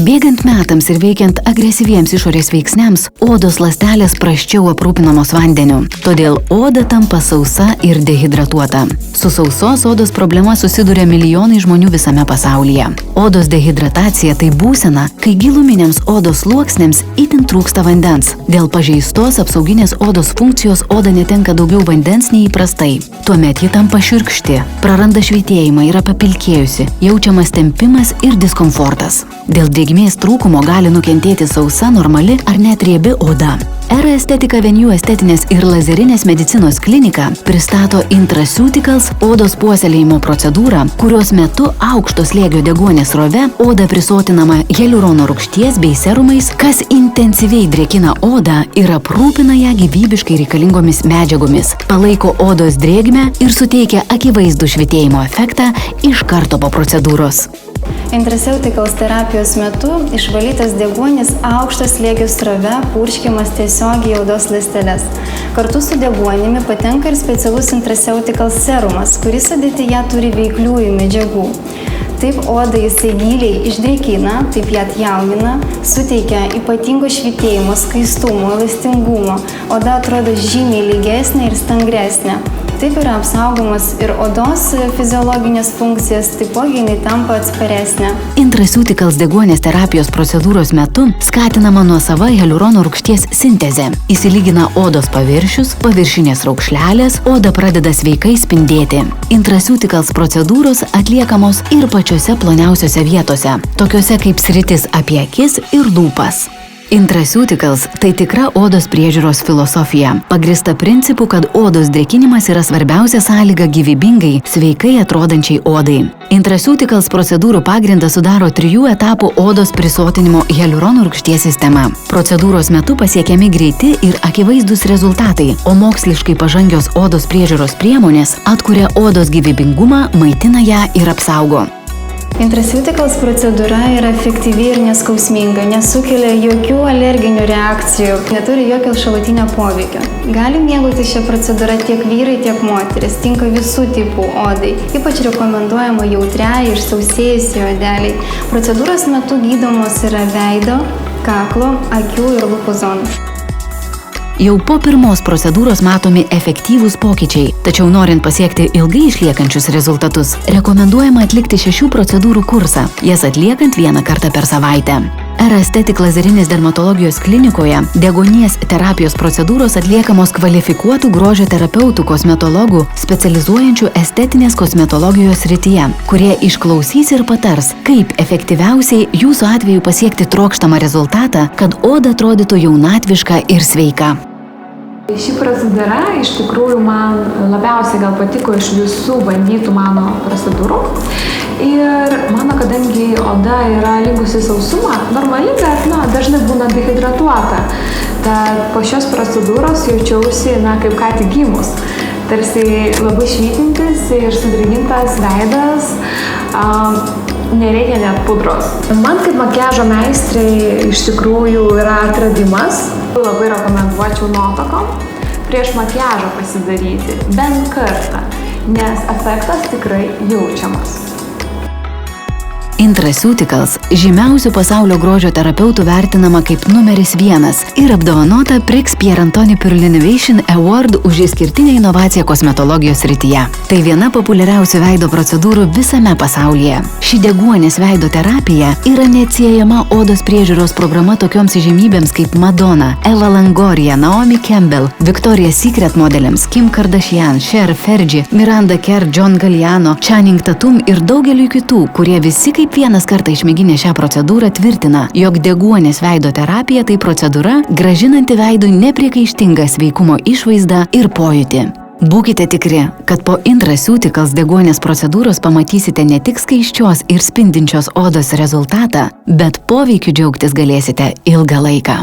Bėgant metams ir veikiant agresyviems išorės veiksniams, odos ląstelės prasčiau aprūpinamos vandeniu, todėl oda tampa sausa ir dehidratuota. Su sausos odos problema susiduria milijonai žmonių visame pasaulyje. Odos dehidratacija tai būsena, kai giluminiams odos sluoksniams itin trūksta vandens. Dėl pažeistos apsauginės odos funkcijos oda netenka daugiau vandens nei įprastai. Tuomet ji tampa šiurkšti, praranda švytėjimą, yra papilkėjusi, jaučiamas tempimas ir diskomfortas. Dėl drėgmės trūkumo gali nukentėti sausa, normali ar net riebi oda. Era Estetika Venue estetinės ir lazerinės medicinos klinika pristato Intraceuticals odos puoselėjimo procedūrą, kurios metu aukšto slėgio deguonies srove oda prisotinama hialurono rūgšties bei serumais, kas intensyviai drėkina odą ir aprūpina ją gyvybiškai reikalingomis medžiagomis, palaiko odos drėgmę ir suteikia akivaizdų švytėjimo efektą iš karto po procedūros. Intraceuticals terapijos metu išvalytas deguonis aukšto slėgio srove purškiamas tiesiogiai į odos ląsteles. Kartu su deguonimi patenka ir specialus Intraceuticals serumas, kuris sudėtyje turi veikliųjų medžiagų. Taip odą jisai giliai išdrėkina, taip ją atjaunina, suteikia ypatingo švytėjimo, skaistumo, elastingumo. Oda atrodo žymiai lygesnė ir stangresnė. Taip yra apsaugomas ir odos fiziologinės funkcijas, taipogi jinai tampa atsparesnė. Intraceuticals deguonės terapijos procedūros metu skatinama nuosava hialurono rūgšties sintezė. Įsilygina odos paviršius, paviršinės raukšlelės, oda pradeda sveikai spindėti. Intraceuticals procedūros atliekamos ir pačiose ploniausiose vietose, tokiose kaip sritis apie akis ir lūpas. Intraceuticals tai tikra odos priežiūros filosofija, pagrįsta principu, kad odos drėkinimas yra svarbiausia sąlyga gyvybingai, sveikai atrodančiai odai. Intraceuticals procedūrų pagrindą sudaro 3 etapų odos prisotinimo hialurono rūgšties sistema. Procedūros metu pasiekiami greiti ir akivaizdūs rezultatai, o moksliškai pažangios odos priežiūros priemonės atkuria odos gyvybingumą, maitina ją ir apsaugo. Intraceuticals procedūra yra efektyvi ir neskausminga, nesukelia jokių alerginių reakcijų, neturi jokio šalutinio poveikio. Gali mėgautis šią procedūrą tiek vyrai, tiek moteris, tinka visų tipų odai. Ypač rekomenduojama jautriai ir sausėjusiai odeliai. Procedūros metu gydomos yra veido, kaklo, akių ir lūpų zonos. Jau po pirmos procedūros matomi efektyvūs pokyčiai, tačiau norint pasiekti ilgai išliekančius rezultatus, rekomenduojama atlikti 6 procedūrų kursą, jas atliekant 1 kartą per savaitę. Era Estetik lazerinės dermatologijos klinikoje deguonies terapijos procedūros atliekamos kvalifikuotų grožio terapeutų kosmetologų specializuojančių estetinės kosmetologijos srityje, kurie išklausys ir patars, kaip efektyviausiai jūsų atveju pasiekti trokštamą rezultatą, kad oda atrodytų jaunatviška ir sveika. Ši procedūra iš tikrųjų man labiausiai gal patiko iš visų bandytų mano procedūrų. Ir mano, kadangi oda yra linkusi sausumą, normali, bet dažnai būna dehidratuota. Tad po šios procedūros jaučiausi, kaip ką tik gimus. Tarsi labai švytintis ir sudrėkintas veidas, nereikia net pudros. Man kaip makiažo meistrei iš tikrųjų yra atradimas. Labai rekomenduočiau nuotakom prieš makiažą pasidaryti bent kartą, nes efektas tikrai jaučiamas. Intraceuticals žymiausių pasaulio grožio terapeutų vertinama kaip numeris 1 ir apdovanota Prix Pierre Antoni Purl Innovation Award už išskirtinę inovaciją kosmetologijos srityje. Tai viena populiariausių veido procedūrų visame pasaulyje. Ši deguonės veido terapija yra neatsiejama odos priežiūros programa tokioms įžymybėms kaip Madonna, Eva Longoria, Naomi Campbell, Victoria's Secret modeliams Kim Kardashian, Cher, Fergie, Miranda Kerr, John Galliano, Channing Tatum ir daugeliui kitų, kurie visi kaip vienas kartą išmėginę šią procedūrą tvirtina, jog deguonės veido terapija tai procedūra, grąžinanti veidui nepriekaištingą sveikumo išvaizdą ir pojūtį. Būkite tikri, kad po Intraceuticals deguonės procedūros pamatysite ne tik skaisčios ir spindinčios odos rezultatą, bet poveikiu džiaugtis galėsite ilgą laiką.